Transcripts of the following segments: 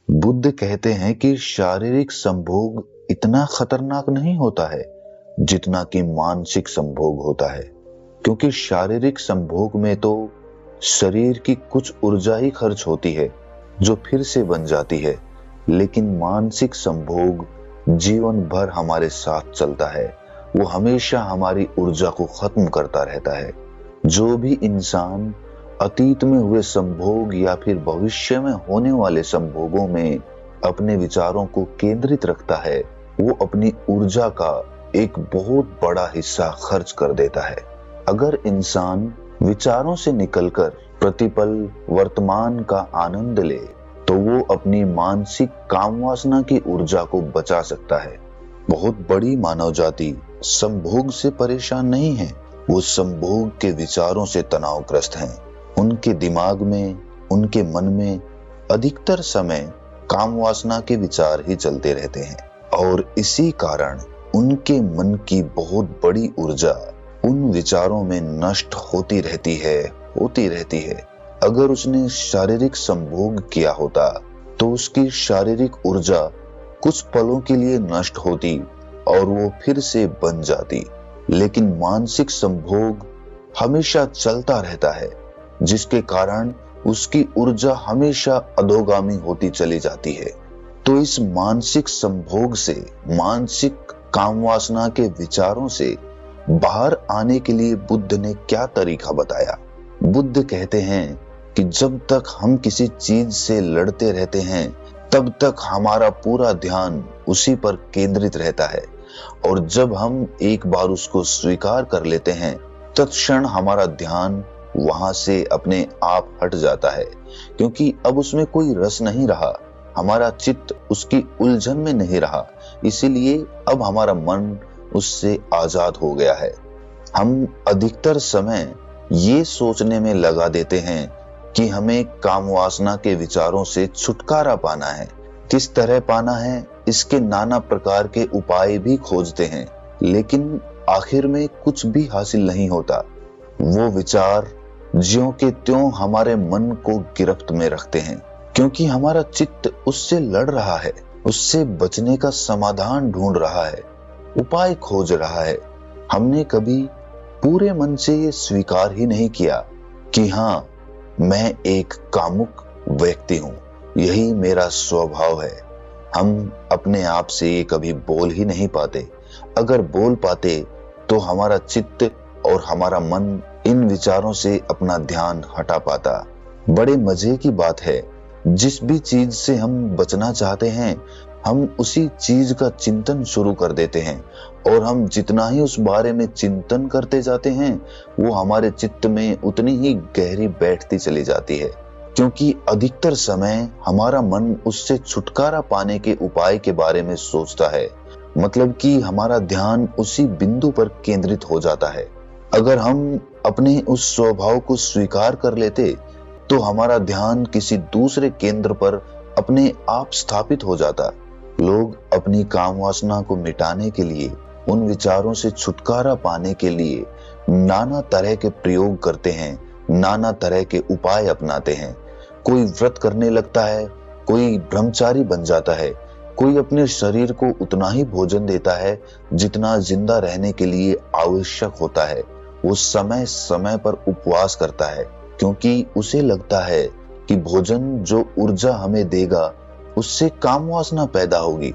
बुद्ध कहते हैं कि शारीरिक संभोग इतना खतरनाक नहीं होता है जितना कि मानसिक संभोग होता है, क्योंकि शारीरिक संभोग में तो शरीर की कुछ ऊर्जा ही खर्च होती है जो फिर से बन जाती है, लेकिन मानसिक संभोग जीवन भर हमारे साथ चलता है। वो हमेशा हमारी ऊर्जा को खत्म करता रहता है। जो भी इंसान अतीत में हुए संभोग या फिर भविष्य में होने वाले संभोगों में अपने विचारों को केंद्रित रखता है, वो अपनी ऊर्जा का एक बहुत बड़ा हिस्सा खर्च कर देता है। अगर इंसान विचारों से निकलकर प्रतिपल वर्तमान का आनंद ले तो वो अपनी मानसिक काम वासना की ऊर्जा को बचा सकता है। बहुत बड़ी मानव जाति संभोग से परेशान नहीं है, वो संभोग के विचारों से तनावग्रस्त हैं। उनके दिमाग में, उनके मन में अधिकतर समय काम वासना के विचार ही चलते रहते हैं और इसी कारण उनके मन की बहुत बड़ी ऊर्जा उन विचारों में नष्ट होती रहती है। अगर उसने शारीरिक संभोग किया होता तो उसकी शारीरिक ऊर्जा कुछ पलों के लिए नष्ट होती और वो फिर से बन जाती, लेकिन मानसिक संभोग हमेशा चलता रहता है, जिसके कारण उसकी ऊर्जा हमेशा अधोगामी होती चली जाती है। तो इस मानसिक संभोग से, मानसिक काम वासना के विचारों से बाहर आने के लिए बुद्ध ने क्या तरीका बताया? बुद्ध कहते हैं कि जब तक हम किसी चीज से लड़ते रहते हैं तब तक हमारा पूरा ध्यान उसी पर केंद्रित रहता है, और जब हम एक बार उसको स्वीकार कर लेते हैं तत्क्षण हमारा ध्यान वहां से अपने आप हट जाता है, क्योंकि अब उसमें कोई रस नहीं रहा, हमारा चित्त उसकी उलझन में नहीं रहा, इसीलिए अब हमारा मन उससे आजाद हो गया है। हम अधिकतर समय ये सोचने में लगा देते हैं कि हमें काम वासना के विचारों से छुटकारा पाना है। किस तरह पाना है, इसके नाना प्रकार के उपाय भी खोजते हैं, लेकिन आखिर में कुछ भी हासिल नहीं होता। वो विचार ज्यों के त्यों हमारे मन को गिरफ्त में रखते हैं, क्योंकि हमारा चित्त उससे लड़ रहा है, उससे बचने का समाधान ढूंढ रहा है, उपाय खोज रहा है। हमने कभी पूरे मन से ये स्वीकार ही नहीं किया कि हाँ, मैं एक कामुक व्यक्ति हूँ, यही मेरा स्वभाव है। हम अपने आप से ये कभी बोल ही नहीं पाते। अगर बोल पाते तो हमारा चित्त और हमारा मन इन विचारों से अपना ध्यान हटा पाता। बड़े मजे की बात है, जिस भी चीज से हम बचना चाहते हैं हम उसी चीज का चिंतन शुरू कर देते हैं, और हम जितना ही उस बारे में चिंतन करते जाते हैं वो हमारे चित्त में उतनी ही गहरी बैठती चली जाती है, क्योंकि अधिकतर समय हमारा मन उससे छुटकारा पाने के उपाय के बारे में सोचता है। मतलब कि हमारा ध्यान उसी बिंदु पर केंद्रित हो जाता है। अगर हम अपने उस स्वभाव को स्वीकार कर लेते तो हमारा ध्यान किसी दूसरे केंद्र पर अपने आप स्थापित हो जाता। लोग अपनी काम वासना को मिटाने के लिए, उन विचारों से छुटकारा पाने के लिए नाना तरह के प्रयोग करते हैं, नाना तरह के उपाय अपनाते हैं। कोई व्रत करने लगता है, कोई ब्रह्मचारी बन जाता है, कोई अपने शरीर को उतना ही भोजन देता है जितना जिंदा रहने के लिए आवश्यक होता है। वो समय समय पर उपवास करता है, क्योंकि उसे लगता है कि भोजन जो ऊर्जा हमें देगा उससे काम वासना पैदा होगी।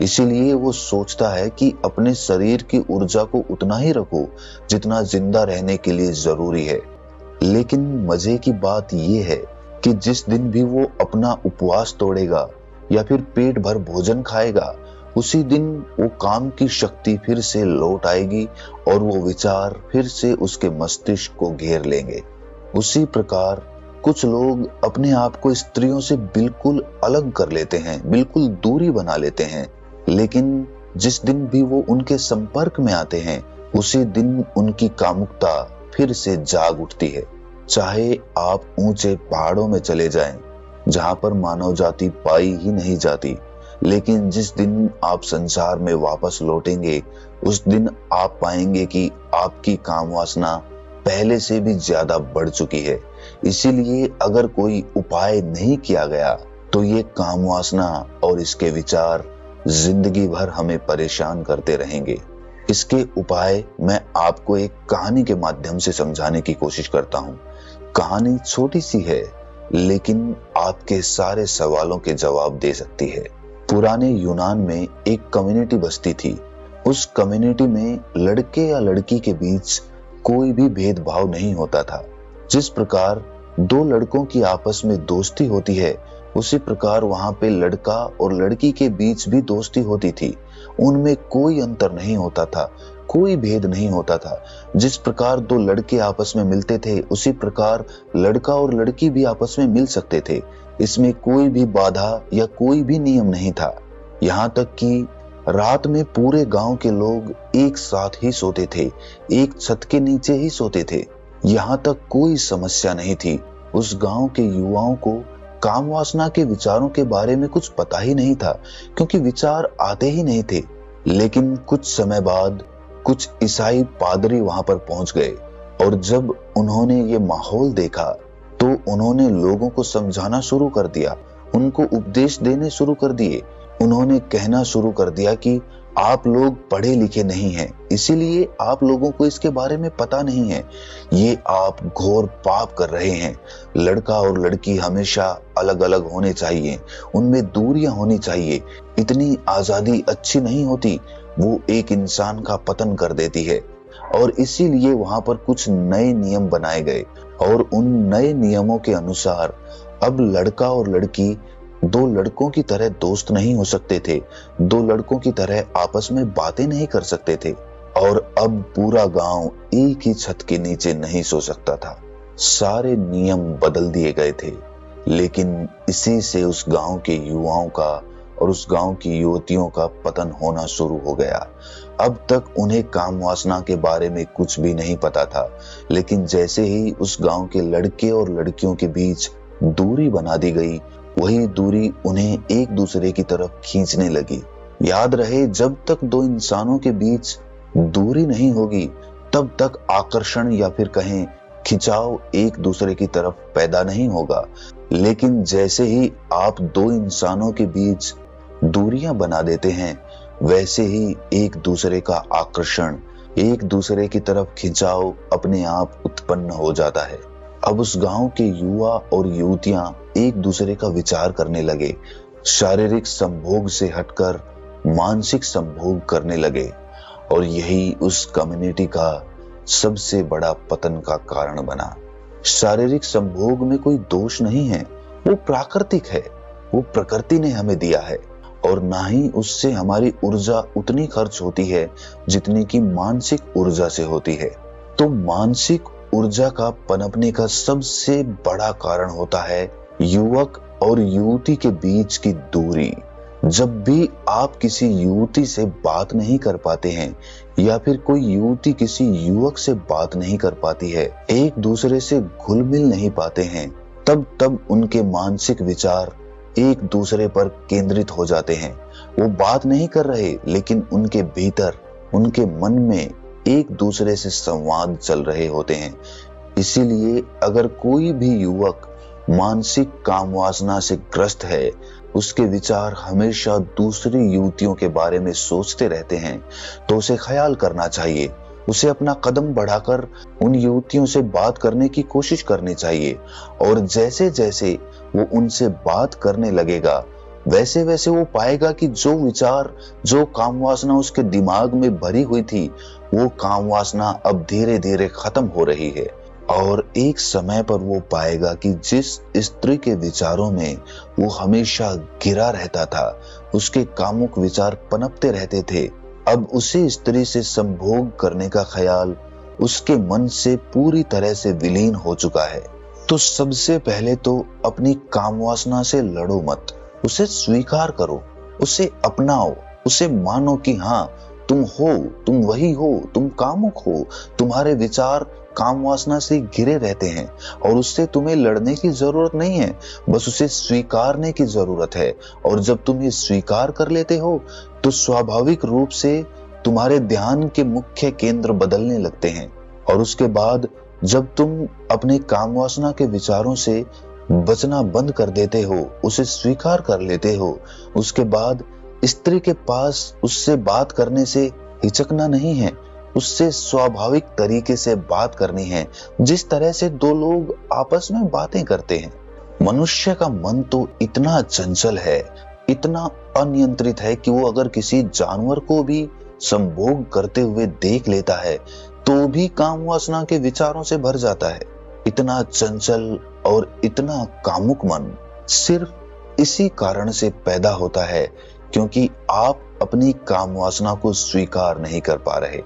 इसीलिए वो सोचता है कि अपने शरीर की ऊर्जा को उतना ही रखो जितना जिंदा रहने के लिए जरूरी है। लेकिन मजे की बात ये है कि जिस दिन भी वो अपना उपवास तोड़ेगा या फिर पेट भर भोजन खाएगा, उसी दिन वो काम की शक्ति फिर से लौट आएगी और वो विचार फिर से उसके मस्तिष्क को घेर लेंगे। उसी प्रकार कुछ लोग अपने आप को स्त्रियों से बिल्कुल अलग कर लेते हैं, बिल्कुल दूरी बना लेते हैं, लेकिन जिस दिन भी वो उनके संपर्क में आते हैं उसी दिन उनकी कामुकता फिर से जाग उठती है। चाहे आप ऊंचे पहाड़ों में चले जाएं, जहां पर मानव जाति पाई ही नहीं जाती, लेकिन जिस दिन आप संसार में वापस लौटेंगे उस दिन आप पाएंगे कि आपकी काम वासना पहले से भी ज्यादा बढ़ चुकी है। इसीलिए अगर कोई उपाय नहीं किया गया तो ये काम वासना और इसके विचार जिंदगी भर हमें परेशान करते रहेंगे। इसके उपाय मैं आपको एक कहानी के माध्यम से समझाने की कोशिश करता हूँ। कहानी छोटी सी है, लेकिन आपके सारे सवालों के जवाब दे सकती है। पुराने यूनान में एक कम्युनिटी बसती थी। उस कम्युनिटी में लड़के या लड़की के बीच कोई भी भेदभाव नहीं होता था। जिस प्रकार दो लड़कों की आपस में दोस्ती होती है, उसी प्रकार वहां पे लड़का और लड़की के बीच भी दोस्ती होती थी। उनमें कोई अंतर नहीं होता था, कोई भेद नहीं होता था। जिस प्रकार दो लड़के आपस में मिलते थे, उसी प्रकार लड़का और लड़की भी आपस में मिल सकते थे। इसमें कोई भी बाधा या कोई भी नियम नहीं था। यहाँ तक कि रात में पूरे गांव के लोग एक साथ ही सोते थे, एक छत के नीचे ही सोते थे। यहाँ तक कोई समस्या नहीं थी। उस गांव के युवाओं को काम वासना के विचारों के बारे में कुछ पता ही नहीं था, क्योंकि विचार आते ही नहीं थे। लेकिन कुछ समय बाद कुछ ईसाई पादरी वहां पर पहुंच गए, और जब उन्होंने ये माहौल देखा तो उन्होंने लोगों को समझाना शुरू कर दिया, उनको उपदेश देने शुरू कर दिए। उन्होंने कहना शुरू कर दिया कि आप लोग पढ़े लिखे नहीं हैं, इसीलिए आप लोगों को इसके बारे में पता नहीं है। ये आप घोर पाप कर रहे हैं। लड़का और लड़की हमेशा अलग अलग होने चाहिए, उनमें दूरियां होनी चाहिए। इतनी आजादी अच्छी नहीं होती, वो एक इंसान का पतन कर देती है। और इसीलिए वहां पर कुछ नए नियम बनाए गए, और उन नए नियमों के अनुसार अब लड़का और लड़की दो लड़कों की तरह दोस्त नहीं हो सकते थे, दो लड़कों की तरह आपस में बातें नहीं कर सकते थे, और अब पूरा गांव एक ही छत के नीचे नहीं सो सकता था। सारे नियम बदल दिए गए थे। लेकिन इसी से उस गांव के युवाओं का और उस गांव की युवतियों का पतन होना शुरू हो गया। अब तक उन्हें काम वासना के बारे में कुछ भी नहीं पता था, लेकिन जैसे ही उस गांव के लड़के और लड़कियों के बीच दूरी बना दी गई, वही दूरी उन्हें एक दूसरे की तरफ खींचने लगी। याद रहे, जब तक दो इंसानों के बीच दूरी नहीं होगी, तब तक आकर्षण या फिर कहें खिंचाव एक दूसरे की तरफ पैदा नहीं होगा। लेकिन जैसे ही आप दो इंसानों के बीच दूरियां बना देते हैं, वैसे ही एक दूसरे का आकर्षण, एक दूसरे की तरफ खिंचाव अपने आप उत्पन्न हो जाता है। अब उस गांव के युवा और युवतियां एक दूसरे का विचार करने लगे, शारीरिक संभोग से हटकर मानसिक संभोग करने लगे, और यही उस कम्युनिटी का सबसे बड़ा पतन का कारण बना। शारीरिक संभोग में कोई दोष नहीं है, वो प्राकृतिक है, वो प्रकृति ने हमें दिया है, और ना ही उससे हमारी ऊर्जा उतनी खर्च होती है जितनी कि मानसिक ऊर्जा से होती है। तो मानसिक ऊर्जा का पनपने का सबसे बड़ा कारण होता है युवक और युवती के बीच की दूरी। जब भी आप किसी युवती से बात नहीं कर पाते हैं, या फिर कोई युवती किसी युवक से बात नहीं कर पाती है, एक दूसरे से घुल मिल नहीं पाते हैं, तब उनके मानसिक विचार एक दूसरे पर केंद्रित हो जाते हैं। वो बात नहीं कर रहे, लेकिन उनके भीतर, उनके मन में एक दूसरे से संवाद चल रहे होते हैं। इसीलिए अगर कोई भी युवक मानसिक काम वासना से ग्रस्त है, उसके विचार हमेशा दूसरी युवतियों के बारे में सोचते रहते हैं, तो उसे ख्याल करना चाहिए। उसे अपना कदम बढ़ाकर उन युवतियों से बात करने की कोशिश करनी चाहिए, और जैसे जैसे वो उनसे बात करने लगेगा, वैसे वैसे वो पाएगा कि जो विचार, जो काम वासना उसके दिमाग में भरी हुई थी, वो काम वासना अब धीरे धीरे खत्म हो रही है। और एक समय पर वो पाएगा कि जिस स्त्री के विचारों में वो हमेशा घिरा रहता था, उसके कामुक विचार पनपते रहते थे, अब उसी स्त्री से संभोग करने का ख्याल उसके मन से पूरी तरह से विलीन हो चुका है। तो सबसे पहले तो अपनी काम वासना से लड़ो मत, उसे स्वीकार करो, उसे अपनाओ, उसे मानो कि हाँ तुम हो, तुम वही हो, तुम कामुक हो, तुम्हारे विचार काम वासना से घिरे रहते हैं, और उससे तुम्हें लड़ने की जरूरत नहीं है, बस उसे स्वीकारने की जरूरत है। और जब तुम ये स्वीकार कर लेते हो, तो स्वाभाविक रूप से तुम्हारे ध्यान के मुख्य केंद्र बदलने लगते हैं, और उसके बाद जब तुम अपने काम वासना के विचारों से बचना बंद कर देते हो, उसे स्वीकार कर लेते हो, उसके बाद स्त्री के पास उससे बात करने से हिचकना नहीं है, उससे स्वाभाविक तरीके से बात करनी है, जिस तरह से दो लोग आपस में बातें करते हैं। मनुष्य का मन तो इतना चंचल है, इतना अनियंत्रित है कि वो अगर किसी जानवर को भी संभोग करते हुए देख लेता है तो भी काम वासना के विचारों से भर जाता है। इतना चंचल और इतना कामुक मन सिर्फ इसी कारण से पैदा होता है क्योंकि आप अपनी काम वासना को स्वीकार नहीं कर पा रहे,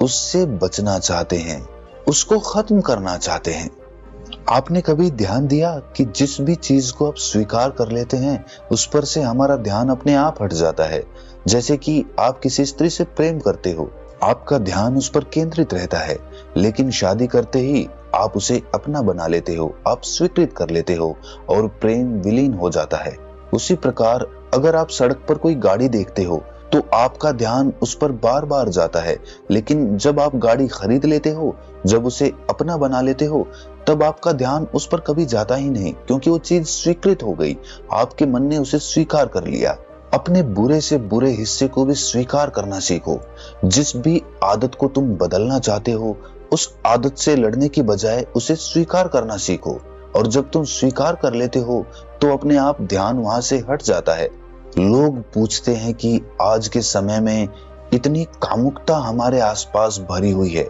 उससे बचना चाहते हैं, उसको खत्म करना चाहते हैं। आपने कभी ध्यान दिया कि जिस भी चीज को आप स्वीकार कर लेते हैं उस पर से हमारा ध्यान अपने आप हट जाता है। जैसे कि आप किसी स्त्री से प्रेम करते हो, आपका ध्यान उस पर केंद्रित रहता है, लेकिन शादी करते ही आप उसे अपना बना लेते हो, आप स्वीकृत कर लेते हो और प्रेम विलीन हो जाता है। उसी प्रकार अगर आप सड़क पर कोई गाड़ी देखते हो तो आपका ध्यान उस पर बार बार जाता है, लेकिन जब आप गाड़ी खरीद लेते हो, जब उसे अपना बना लेते हो, तब आपका ध्यान उस पर कभी जाता ही नहीं, क्योंकि वो चीज स्वीकृत हो गई, आपके मन ने उसे स्वीकार कर लिया। अपने बुरे से बुरे हिस्से को भी स्वीकार करना सीखो। जिस भी आदत को तुम बदलना चाहते हो, उस आदत से लड़ने की बजाय उसे स्वीकार करना सीखो, और जब तुम स्वीकार कर लेते हो तो अपने आप ध्यान वहां से हट जाता है। लोग पूछते हैं कि आज के समय में इतनी कामुकता हमारे आसपास भरी हुई है,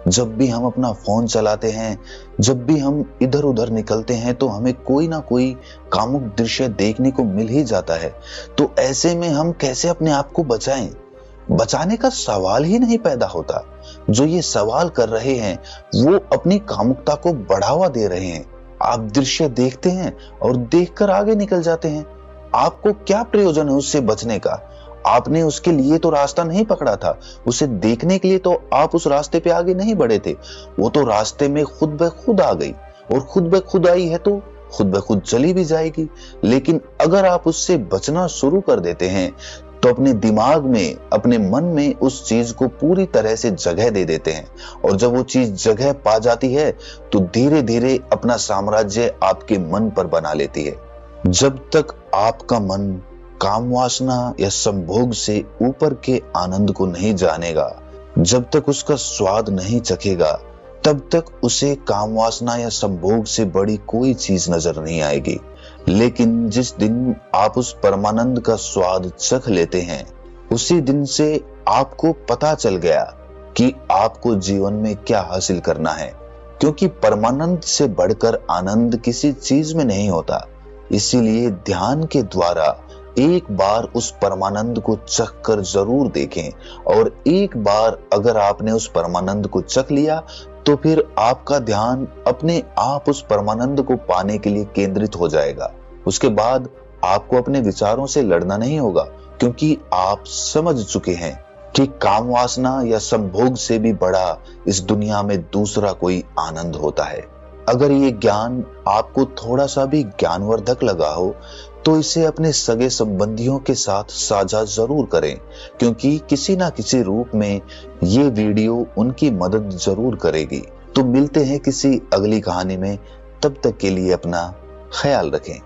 जब भी हम अपना फोन चलाते हैं, जब भी हम इधर उधर निकलते हैं तो हमें कोई ना कोई कामुक दृश्य देखने को मिल ही जाता है। तो ऐसे में हम कैसे अपने आप को बचाएं? बचाने का सवाल ही नहीं पैदा होता। जो ये सवाल कर रहे हैं वो अपनी कामुकता को बढ़ावा दे रहे हैं। आप दृश्य देखते हैं और देखकर आगे निकल जाते हैं। आपको क्या प्रयोजन है उससे बचने का? आपने उसके लिए तो रास्ता नहीं पकड़ा था, उसे देखने के लिए तो आप उस रास्ते पे आगे नहीं बढ़े थे। वो तो रास्ते में खुद ब खुद आ गई, और खुद ब खुद आई है तो खुद ब खुद चली भी जाएगी। लेकिन अगर आप उससे बचना शुरू कर देते हैं तो अपने दिमाग में, अपने मन में उस चीज को पूरी तरह से जगह दे देते हैं, और जब वो चीज जगह पा जाती है तो धीरे धीरे अपना साम्राज्य आपके मन पर बना लेती है। जब तक आपका मन काम वासना या संभोग से ऊपर के आनंद को नहीं जानेगा, जब तक उसका स्वाद नहीं चखेगा, तब तक उसे काम वासना या संभोग से बड़ी कोई चीज नजर नहीं आएगी। लेकिन जिस दिन आप उस परमानंद का स्वाद चख लेते हैं, उसी दिन से आपको पता चल गया कि आपको जीवन में क्या हासिल करना है, क्योंकि परमानंद से बढ़कर आनंद किसी चीज में नहीं होता। इसीलिए ध्यान के द्वारा एक बार उस परमानंद को चख कर जरूर देखें, और एक बार अगर आपने उस परमानंद को चख लिया तो फिर आपका ध्यान अपने आप उस परमानंद को पाने के लिए केंद्रित हो जाएगा। उसके बाद आपको अपने विचारों से लड़ना नहीं होगा, क्योंकि आप समझ चुके हैं कि काम वासना या संभोग से भी बड़ा इस दुनिया में दूसरा कोई आनंद होता है। अगर ये ज्ञान आपको थोड़ा सा भी ज्ञानवर्धक लगा हो तो इसे अपने सगे संबंधियों के साथ साझा जरूर करें, क्योंकि किसी ना किसी रूप में ये वीडियो उनकी मदद जरूर करेगी। तो मिलते हैं किसी अगली कहानी में, तब तक के लिए अपना ख्याल रखें।